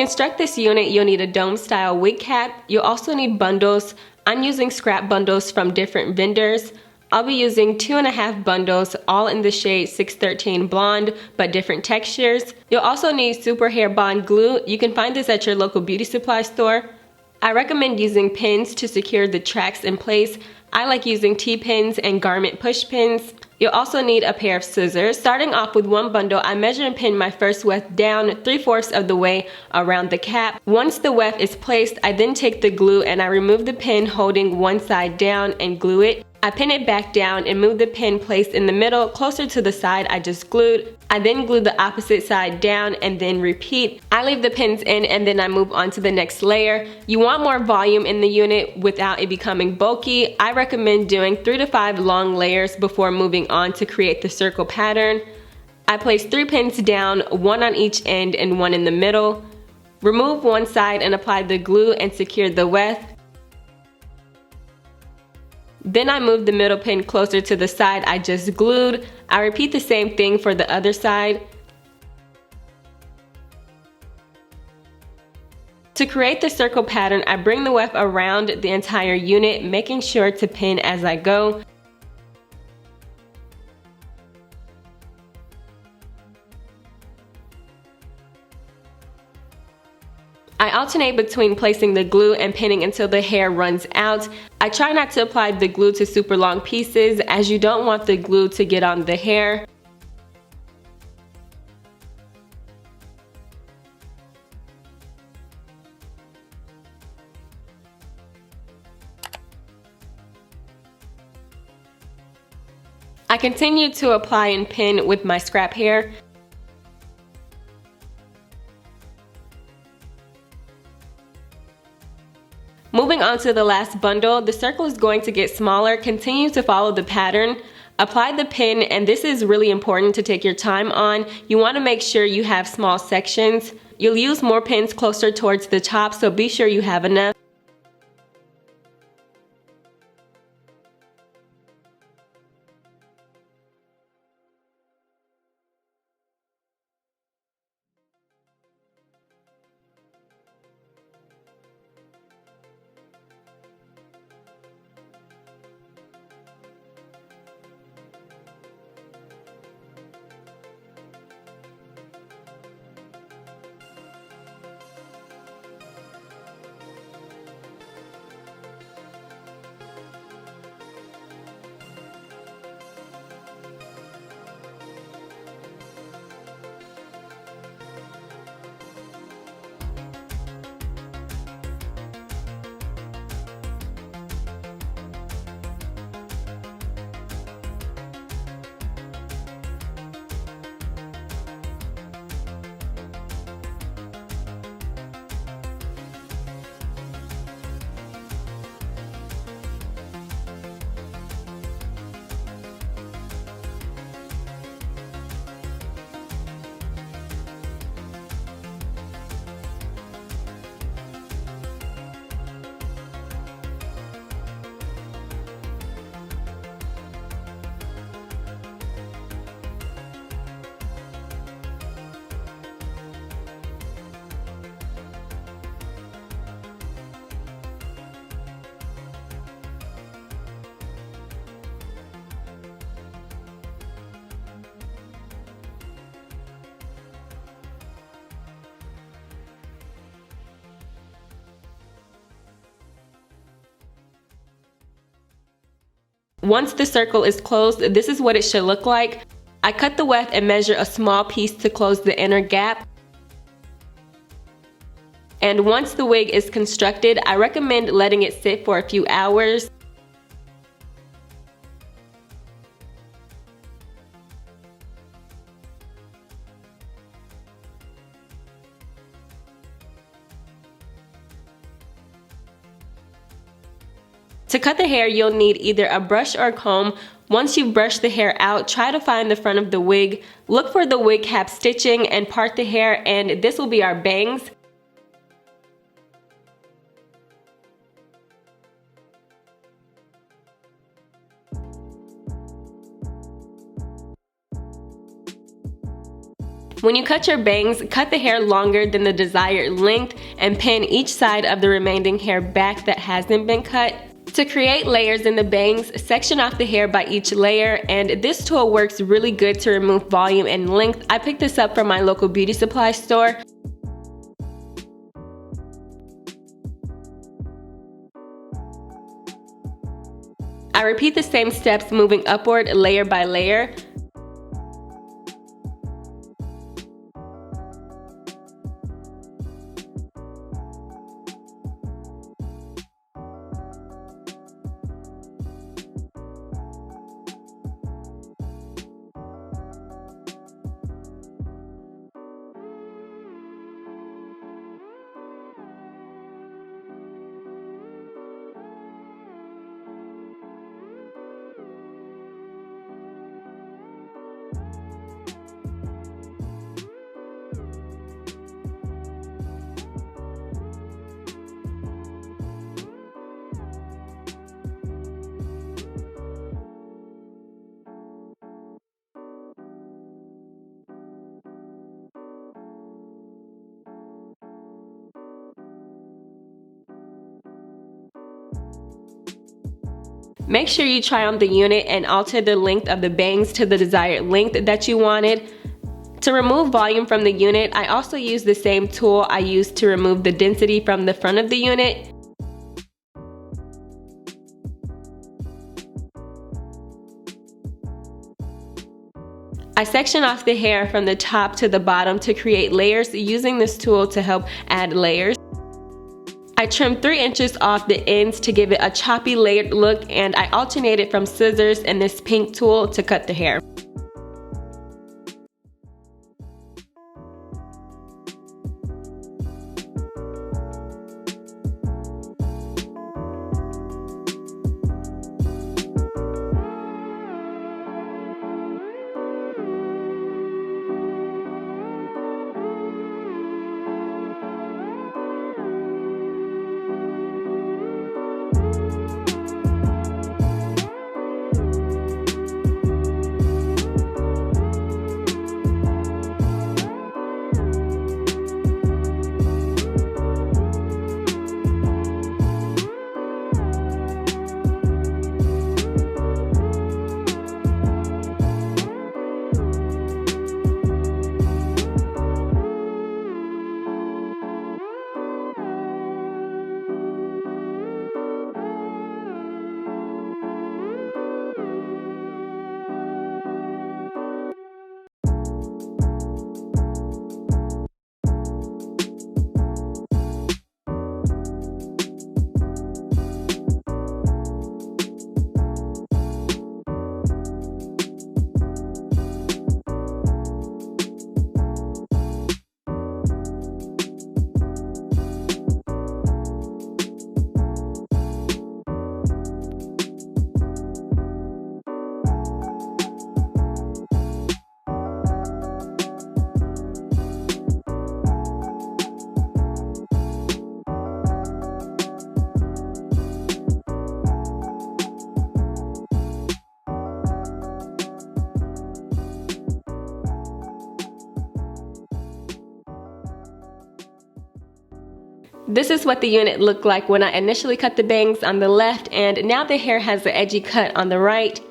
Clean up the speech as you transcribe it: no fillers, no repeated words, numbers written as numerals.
construct this unit, you'll need a dome style wig cap. You'll also need bundles. I'm using scrap bundles from different vendors. I'll be using 2.5 bundles, all in the shade 613 Blonde, but different textures. You'll also need super hair bond glue. You can find this at your local beauty supply store. I recommend using pins to secure the tracks in place. I like using T-pins and garment push pins. You'll also need a pair of scissors. Starting off with one bundle, I measure and pin my first weft down 3/4 of the way around the cap. Once the weft is placed, I then take the glue and I remove the pin holding one side down and glue it. I pin it back down and move the pin placed in the middle closer to the side I just glued. I then glue the opposite side down and then repeat. I leave the pins in and then I move on to the next layer. You want more volume in the unit without it becoming bulky. I recommend doing 3 to 5 long layers before moving on to create the circle pattern. I place 3 pins down, 1 on each end and 1 in the middle. Remove one side and apply the glue and secure the weft. Then I move the middle pin closer to the side I just glued. I repeat the same thing for the other side. To create the circle pattern, I bring the weft around the entire unit, making sure to pin as I go. I alternate between placing the glue and pinning until the hair runs out. I try not to apply the glue to super long pieces as you don't want the glue to get on the hair. I continue to apply and pin with my scrap hair. Moving on to the last bundle, the circle is going to get smaller. Continue to follow the pattern. Apply the pin, and this is really important to take your time on. You want to make sure you have small sections. You'll use more pins closer towards the top, so be sure you have enough. Once the circle is closed, this is what it should look like. I cut the weft and measure a small piece to close the inner gap. And once the wig is constructed, I recommend letting it sit for a few hours. To cut the hair, you'll need either a brush or a comb. Once you've brushed the hair out, try to find the front of the wig. Look for the wig cap stitching and part the hair, and this will be our bangs. When you cut your bangs, cut the hair longer than the desired length and pin each side of the remaining hair back that hasn't been cut. To create layers in the bangs, section off the hair by each layer, and this tool works really good to remove volume and length. I picked this up from my local beauty supply store. I repeat the same steps, moving upward layer by layer. Make sure you try on the unit and alter the length of the bangs to the desired length that you wanted. To remove volume from the unit, I also use the same tool I used to remove the density from the front of the unit. I section off the hair from the top to the bottom to create layers using this tool to help add layers. I trimmed 3 inches off the ends to give it a choppy layered look, and I alternated from scissors and this pink tool to cut the hair. This is what the unit looked like when I initially cut the bangs on the left, and now the hair has the edgy cut on the right.